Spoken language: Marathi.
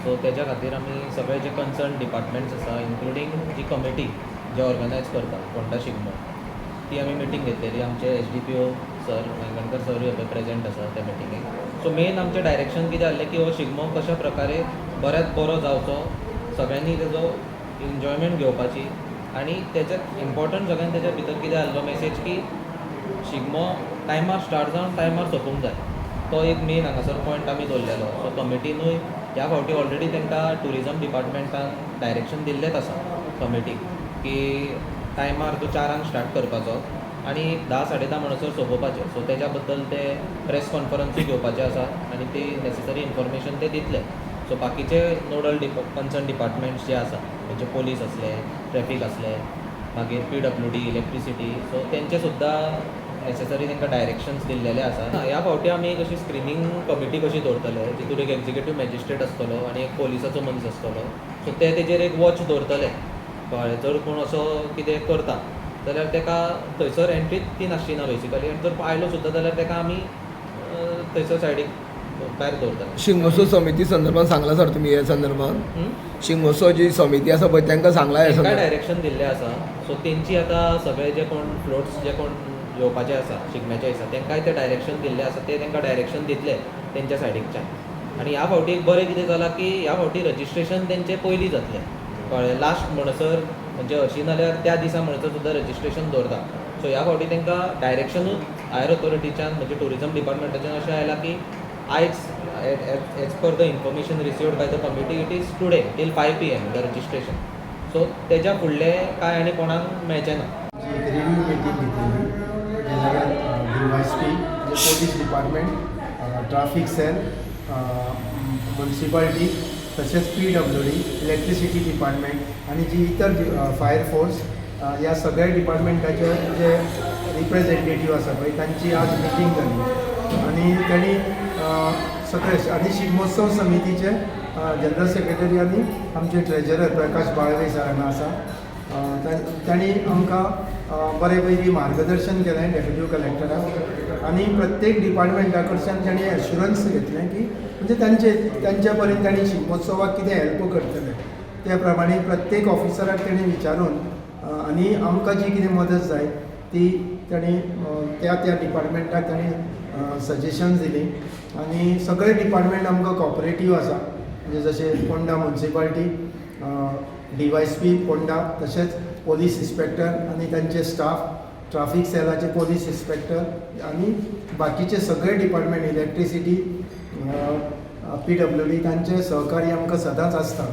सो तेज्या खातीर आमी सगळे जे कन्सर्न डिपार्टमेंट्स आसा इन्क्लुडींग जी कमिटी जे ऑर्गनायज करता फोंडा शिगमो ती आमी मिटींग घेतलेली. आमचे SDPO सर वेंगणकर सरूय हे प्रेजेंट आसा त्या मिटिंगेक. सो मेन आमचें डायरेक्शन कितें आहलें की हो शिगमो कशा प्रकारे बऱ्यात बरो जावचो, सगळ्यांनी तेजो एन्जॉयमेंट घेवपाची आनी तेच्यात इम्पॉर्टंट सगळ्यान तेच्या भितर कितें आहलो मेसेज की शिगमो टायमार स्टार्ट जावन टायमार सोंपूंक जाय. तो एक मेन हांगासर पॉयंट आमी दवरलेलो. सो कमिटीनूय ह्या फावटी ऑलरेडी तांकां टुरिजम डिपार्टमेंटान डायरेक्शन दिल्लेंच आसा कमिटीक की टायमार तो 4 स्टार्ट करपाचो आनी 10-10:30 म्हणसर सोंपोवपाचें. सो तेज्या बद्दल ते प्रेस कॉन्फरन्सूय घेवपाचे आसा आनी ती नेसेसरी इन्फॉर्मेशन ते दितले. सो बाकीचे नोडल कन्सर्न डिपार्टमेंट्स जे आसा म्हणजे पोलीस असले, ट्रॅफीक असले, मागीर PWD, इलेक्ट्रिसिटी, सो तेंचे सुद्दां नेसेसरी तांकां डायरेक्शन्स दिल्लेले आसा. ह्या फावटी आमी एक अशी स्क्रिनींग कमिटी कशी दवरतले जितून एक एक्झिक्युटीव मॅजिस्ट्रेट आसतलो आनी एक पोलिसाचो मनीस आसतलो. सो ते तेजेर एक वॉच दवरतले. कळ्ळें, जर कोण असो कितें करता जाल्यार ताका थंयसर एंट्रीच ती नासची ना बेसिकली. आनी जर आयलो सुद्दां जाल्यार ताका आमी थंयसर सायडीक भायर दवरतले. शिगमोत्सव समिती संदर्भात सांगला सर तुम्ही या संदर्भात शिगमोत्सव जी समिती आसा पळय तांकां सांगला हे तांकां डायरेक्शन दिल्लें आसा. सो तेंची आतां सगळे जे कोण फ्लोट्स जे कोण येवपाचे आसा शिगम्याचे दिसा तांकांय ते डायरेक्शन दिल्लें आसा. ते तांकां डायरेक्शन दितले तेंच्या सायडीकच्यान. आनी ह्या फावटी एक बरें कितें जालां की ह्या फावटी रजिस्ट्रेशन तेंचें पयलीं जातलें. कळ्ळें, लास्ट म्हणसर म्हणजे हरशीं नाल्यार त्या दिसा म्हणसर सुद्दां रजिस्ट्रेशन दवरता. सो ह्या फावटी तांकां डायरेक्शनूच हायर ऑथॉरिटीच्यान म्हणजे टुरिजम डिपार्टमेंटाच्यान अशें आयलां की आयज as per the information received by the committee it is today till 5 PM the registration. So तेज्या फुडलें कांय आनी कोणाक मेळचें ना. रिव्ह्यू मिटींग घेतलेली जाल्यार DYSP जे police department, traffic cell, municipality तशेंच PWD, इलेक्ट्रिसिटी डिपार्टमेंट आनी जी इतर फायर फोर्स ह्या सगळ्या डिपार्टमेंटाचे जे रिप्रेझेंटेटीव आसा पळय तांची आज मिटींग जाली आनी तांणी सगळे आनी शिगमोत्सव समितीचे जनरल सेक्रेटरी आनी आमचे ट्रेजरर प्रकाश बाळवे सर हांगा आसा. तांणी आमकां बरे पैकी मार्गदर्शन केलें डेप्युटी कलेक्टराक आनी प्रत्येक डिपार्टमेंटा कडच्यान तांणी एश्युरन्स घेतलें की म्हणजे तांचे पर्यंत तांणी शिगमोत्सवाक कितें हेल्प करतले त्या प्रमाणे प्रत्येक ऑफिसराक तांणी विचारून आनी आमकां जी कितें मदत जाय ती तांणी त्या डिपार्टमेंटाक तांणी सजेशन्स दिली आनी सगळे डिपार्टमेंट आमकां कॉपरेटीव आसा. म्हणजे जशें पोंडा म्युन्सिपालिटी, DYSP पोंडा, तशेंच पोलीस इन्स्पेक्टर आनी तांचे स्टाफ, ट्राफीक सेलाचे पोलीस इन्स्पेक्टर आनी बाकीचे सगळे डिपार्टमेंट, इलेक्ट्रिसिटी, PWD तांचे सहकार्य आमकां सदांच आसता.